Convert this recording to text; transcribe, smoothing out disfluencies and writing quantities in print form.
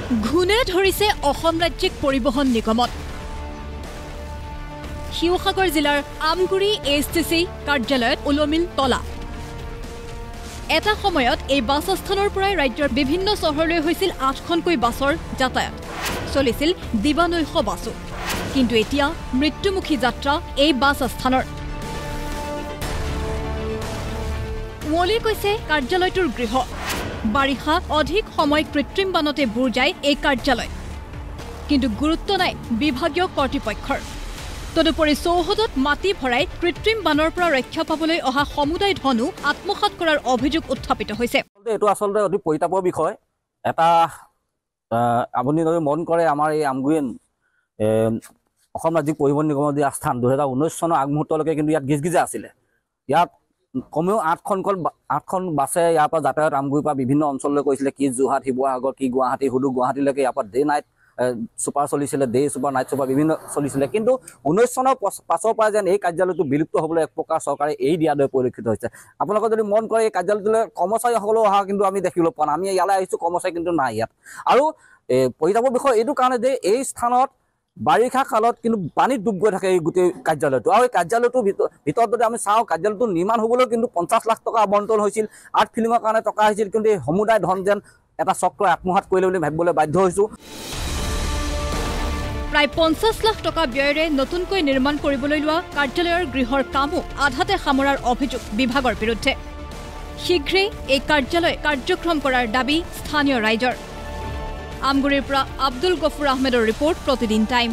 ঘূনে ধৰিছে অসম ৰাজ্যিক পৰিবহণ নিগমত। শিৱসাগৰ জিলাৰ আমগুৰি এছটিচি কাৰ্যালয়ত উলমিল তলা। এটা সময়ত এই বাছ আস্থানৰ পৰাই ৰাজ্যৰ বিভিন্ন চহৰলৈ হৈছিল 8খনকৈ বাছৰ যাতায়াত, চলিছিল দিবানৈশ বাছো। কিন্তু এতিয়া মৃত্যুমুখী যাত্ৰা এই বাছ আস্থানৰ। কুঁৱলী কৈছে কাৰ্যালয়টোৰ গৃহ। বাৰিষা অধিক সময় কৃত্ৰিম বানতে বুৰ যায় এই কাৰ্যালয়, কিন্তু গুৰুত্ব নাই বিভাগীয় কৰ্তৃপক্ষৰ। তদুপৰি চৌহদত মাটি ভৰাই কৃত্ৰিম বানৰ পৰা ৰক্ষা পাবলৈ অহা সমুদায় ধনো আত্মসাৎ কৰাৰ অভিযোগ উত্থাপিত হৈছে। এইটো আচলতে অতি পৰিতাপৰ বিষয়। এটা আপুনি যদি মন কৰে, আমাৰ এই আমগুৰি অসম ৰাজ্যিক পৰিবহণ নিগমৰ যি আস্থান 2019 চনৰ আগমুহূৰ্তলৈকে কিন্তু ইয়াত গিজগিজা আছিলে। ইয়াত কমেও 8খন বাছে ইয়াৰ পৰা যাতায়াত আমগুৰিৰ পৰা বিভিন্ন অঞ্চললৈ কৰিছিলে। কি যোৰহাট, শিৱসাগৰ, কি গুৱাহাটী, সুদূৰ গুৱাহাটীলৈকে ইয়াৰ পৰা ডে নাইট ছুপাৰ চলিছিলে, ডে ছুপাৰ, নাইট ছুপাৰ বিভিন্ন চলিছিলে। কিন্তু 19 চনৰ পাছৰ পৰা যেন এই কাৰ্যালয়টো বিলুপ্ত হ'বলৈ এক প্ৰকাৰ চৰকাৰে এৰি দিয়াৰ দৰে পৰিলক্ষিত হৈছে। আপোনালোকে যদি মন কৰে, এই কাৰ্যালয়টোলৈ কৰ্মচাৰীসকলেও অহা কিন্তু আমি দেখিবলৈ পোৱা নাই। আমি ইয়ালৈ আহিছোঁ, কৰ্মচাৰী কিন্তু নাই ইয়াত। আৰু পৰিতাপৰ বিষয় এইটো কাৰণে যে এই স্থানত বাৰিষা কালত কিন্তু পানীত ডুব গৈ থাকে এই গোটেই কাৰ্যালয়টো। আৰু এই কাৰ্যালয়টোৰ ভিতৰত যদি আমি চাওঁ, কাৰ্যালয়টো নিৰ্মাণ হ'বলৈ কিন্তু 50 লাখ টকা আবণ্টন হৈছিল, আৰ্ট ফিল্মৰ কাৰণে টকা হৈছিল। কিন্তু এই সমুদায় ধন যেন এটা চক্ৰই আত্মসাৎ কৰিলে বুলি ভাবিবলৈ বাধ্য হৈছোঁ। প্ৰায় 50 লাখ টকা ব্যয়েৰে নতুনকৈ নিৰ্মাণ কৰিবলৈ লোৱা কাৰ্যালয়ৰ গৃহৰ কামো আধাতে সামৰাৰ অভিযোগ বিভাগৰ বিৰুদ্ধে। শীঘ্ৰেই এই কাৰ্যালয় কাৰ্যক্ৰম কৰাৰ দাবী স্থানীয় ৰাইজৰ। আমগুৰিৰ পৰা আব্দুল গফুৰ আহমেদৰ ৰিপৰ্ট, প্ৰতিদিন টাইম।